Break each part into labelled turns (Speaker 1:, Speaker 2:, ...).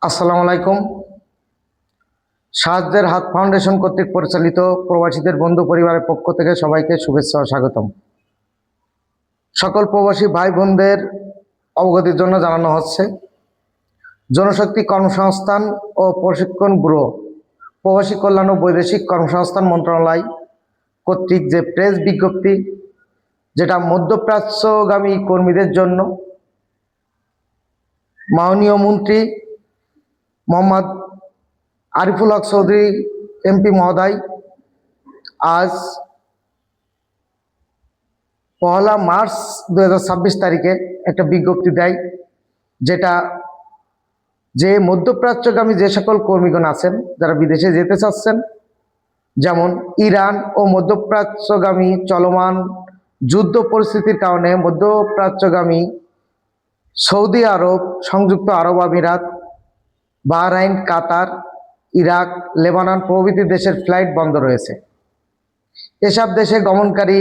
Speaker 1: আসসালামু আলাইকুম। সাহায্যের হাত ফাউন্ডেশন কর্তৃক পরিচালিত প্রবাসীদের বন্ধু পরিবারের পক্ষ থেকে সবাইকে শুভেচ্ছা ও স্বাগতম। সকল প্রবাসী ভাই বোনদের অবগতির জন্য জানানো হচ্ছে, জনশক্তি কর্মসংস্থান ও প্রশিক্ষণ ব্যুরো, প্রবাসী কল্যাণ ও বৈদেশিক কর্মসংস্থান মন্ত্রণালয় কর্তৃক যে প্রেস বিজ্ঞপ্তি, যেটা মধ্যপ্রাচ্যগামী কর্মীদের জন্য মাননীয় মন্ত্রী মোহাম্মদ আরিফুল হক চৌধুরী এমপি মহোদয় আজ 1 মার্চ 2026 তারিখে একটা বিজ্ঞপ্তি দেয়, যেটা যে মধ্যপ্রাচ্যগামী যে সকল কর্মীগণ আছেন যারা বিদেশে যেতে চাচ্ছেন, যেমন ইরান ও মধ্যপ্রাচ্যগামী চলমান যুদ্ধ পরিস্থিতির কারণে মধ্যপ্রাচ্যগামী সৌদি আরব, সংযুক্ত আরব আমিরাত, বাহরাইন, কাতার, ইরাক, লেবানন প্রভৃতি দেশের ফ্লাইট বন্ধ রয়েছে। এসব দেশে গমনকারী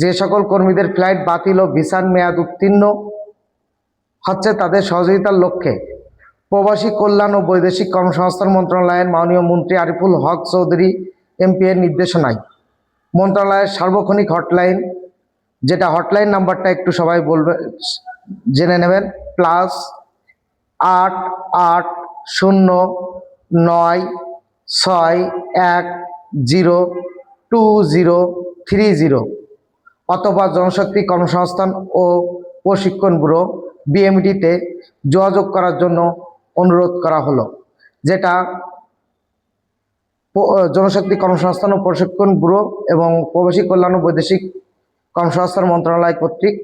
Speaker 1: যে সকল কর্মীদের ফ্লাইট বাতিল ও ভিসার মেয়াদ উত্তীর্ণ হচ্ছে, তাদের সহযোগিতার লক্ষ্যে প্রবাসী কল্যাণ ও বৈদেশিক কর্মসংস্থান মন্ত্রণালয়ের মাননীয় মন্ত্রী আরিফুল হক চৌধুরী এমপি এর নির্দেশনায় মন্ত্রণালয়ের সার্বক্ষণিক হটলাইন, যেটা হটলাইন নাম্বারটা একটু সবাই বলবে জেনে নেবেন, +880961020230 অথবা জনশক্তি কর্মসংস্থান ও প্রশিক্ষণ ব্যুরো বিএমডিতে যোগাযোগ করার জন্য অনুরোধ করা হলো। যেটা জনশক্তি কর্মসংস্থান ও প্রশিক্ষণ ব্যুরো এবং প্রবাসী কল্যাণ ও বৈদেশিক কর্মসংস্থান মন্ত্রণালয় কর্তৃক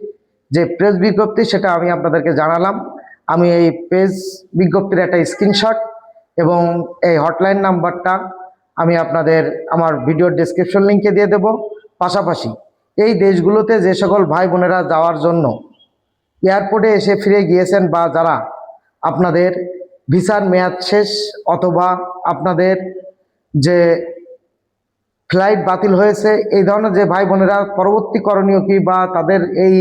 Speaker 1: যে প্রেস বিজ্ঞপ্তি, সেটা আমি আপনাদেরকে জানালাম। আমি এই প্রেস বিজ্ঞপ্তির একটা স্ক্রিনশট এবং এই হটলাইন নাম্বারটা আমি আপনাদের আমার ভিডিওর ডেসক্রিপশন লিঙ্কে দিয়ে দেব। পাশাপাশি এই দেশগুলোতে যে সকল ভাই বোনেরা যাওয়ার জন্য এয়ারপোর্টে এসে ফিরে গিয়েছেন, বা যারা আপনাদের ভিসার মেয়াদ শেষ অথবা আপনাদের যে ফ্লাইট বাতিল হয়েছে, এই ধরনের যে ভাই বোনেরা পরবর্তী করণীয় কি, বা তাদের এই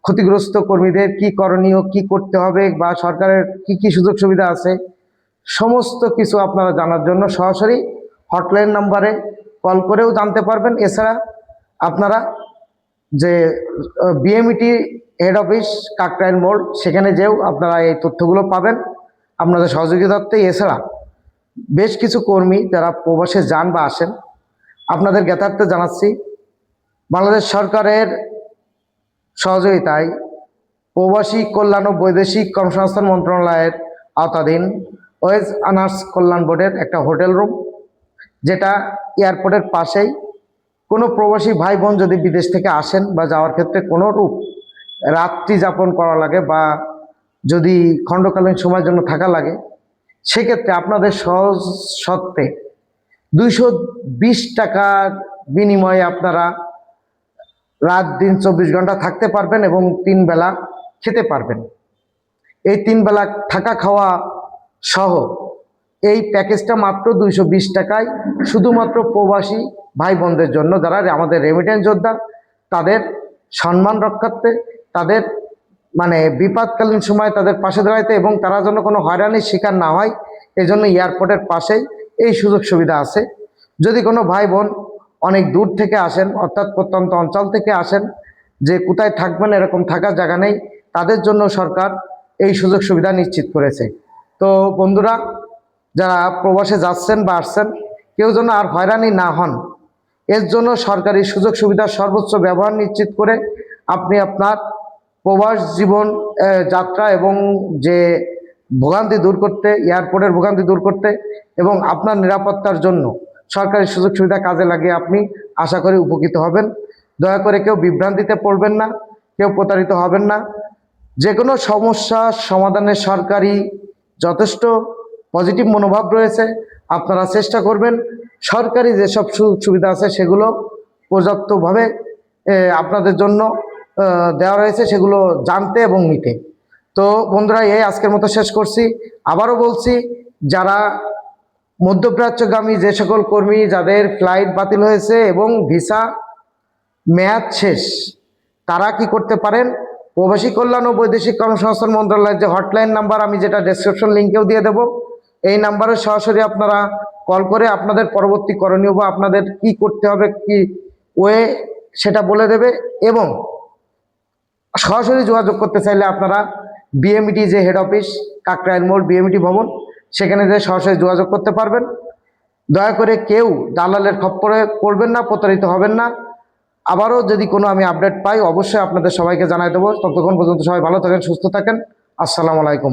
Speaker 1: ক্ষতিগ্রস্ত কর্মীদের কি করণীয়, কি করতে হবে, বা সরকারের কি কি সুযোগ সুবিধা আছে, সমস্ত কিছু আপনারা জানার জন্য সরাসরি হটলাইন নাম্বারে কল করেও জানতে পারবেন। এছাড়া আপনারা যে বিএমইটি হেড অফিস কাকরাইল মোড়, সেখানে যেও আপনারা এই তথ্যগুলো পাবেন আপনাদের সহযোগিতার্থে। এছাড়া বেশ কিছু কর্মী যারা প্রবাসে যান বা আসেন, আপনাদের জ্ঞাতার্থে জানাচ্ছি, বাংলাদেশ সরকারের সহযোগিতায় প্রবাসী কল্যাণ ও বৈদেশিক কর্মসংস্থান মন্ত্রণালয়ের আওতাধীন ওয়েজ আনার্স কল্যাণ বোর্ডের একটা হোটেল রুম, যেটা এয়ারপোর্টের পাশেই। কোনো প্রবাসী ভাই বোন যদি বিদেশ থেকে আসেন বা যাওয়ার ক্ষেত্রে কোনো রূপ রাত্রি যাপন করা লাগে, বা যদি খণ্ডকালীন সময়ের জন্য থাকা লাগে, সেক্ষেত্রে আপনাদের সহজ সত্ত্বে 220 টাকার বিনিময়ে আপনারা রাত দিন 24 ঘন্টা থাকতে পারবেন এবং 3 বেলা খেতে পারবেন। এই 3 বেলা থাকা খাওয়া সহ এই প্যাকেজটা মাত্র 220 টাকায়, শুধুমাত্র প্রবাসী ভাই বোনদের জন্য, যারা আমাদের রেমিটেন্স যোদ্ধা, তাদের সম্মান রক্ষার্থে, তাদের মানে বিপদকালীন সময় তাদের পাশে দাঁড়াইতে এবং তারা যেন কোনো হয়রানির শিকার না হয়, এই জন্য এয়ারপোর্টের পাশেই এই সুযোগ সুবিধা আছে। যদি কোনো ভাই বোন অনেক দূর থেকে আসেন, অর্থাৎ প্রত্যন্ত অঞ্চল থেকে আসেন, যে কোথায় থাকবেন এরকম থাকার জায়গা নেই, তাদের জন্য সরকার এই সুযোগ সুবিধা নিশ্চিত করেছে। তো বন্ধুরা, যারা প্রবাসে যাচ্ছেন বা আসছেন, কেউ যেন আর হয়রানি না হন, এর জন্য সরকারি সুযোগ সুবিধার সর্বোচ্চ ব্যবহার নিশ্চিত করে আপনি আপনার প্রবাস জীবন যাত্রা এবং যে ভোগান্তি দূর করতে, এয়ারপোর্টের ভোগান্তি দূর করতে এবং আপনার নিরাপত্তার জন্য সরকারি সুযোগ সুবিধা কাজে লাগিয়ে আপনি আশা করি উপকৃত হবেন। দয়া করে কেউ বিভ্রান্তিতে পড়বেন না, কেউ প্রতারিত হবেন না। যে কোনো সমস্যা সমাধানের সরকারি যথেষ্ট পজিটিভ মনোভাব রয়েছে। আপনারা চেষ্টা করবেন সরকারি যেসব সুযোগ সুবিধা আছে সেগুলো পর্যাপ্তভাবে আপনাদের জন্য দেওয়া রয়েছে সেগুলো জানতে এবং নিতে। তো বন্ধুরা, এই আজকের মতো শেষ করছি। আবারও বলছি, যারা মধ্যপ্রাচ্যগামী যে সকল কর্মী যাদের ফ্লাইট বাতিল হয়েছে এবং ভিসা মেয়াদ শেষ, তারা কি করতে পারেন, প্রবাসী কল্যাণ ও বৈদেশিক কর্মসংস্থান মন্ত্রণালয়ের যে হটলাইন নাম্বার, আমি যেটা ডেসক্রিপশন লিঙ্কেও দিয়ে দেবো, এই নাম্বারে সরাসরি আপনারা কল করে আপনাদের পরবর্তী করণীয় বা আপনাদের কি করতে হবে, কি ওয়ে, সেটা বলে দেবে। এবং সরাসরি যোগাযোগ করতে চাইলে আপনারা বিএমইটি যে হেড অফিস কাকরাইল মোড় বিএমইটি ভবন, সেখানে যে সরাসরি যোগাযোগ করতে পারবেন। দয়া করে কেউ দালালের খপ্পরে পড়বেন না, প্রতারিত হবেন না। আবারও যদি কোনো আমি আপডেট পাই অবশ্যই আপনাদের সবাইকে জানাই দেবো। ততক্ষণ পর্যন্ত সবাই ভালো থাকেন, সুস্থ থাকেন। আসসালামু আলাইকুম।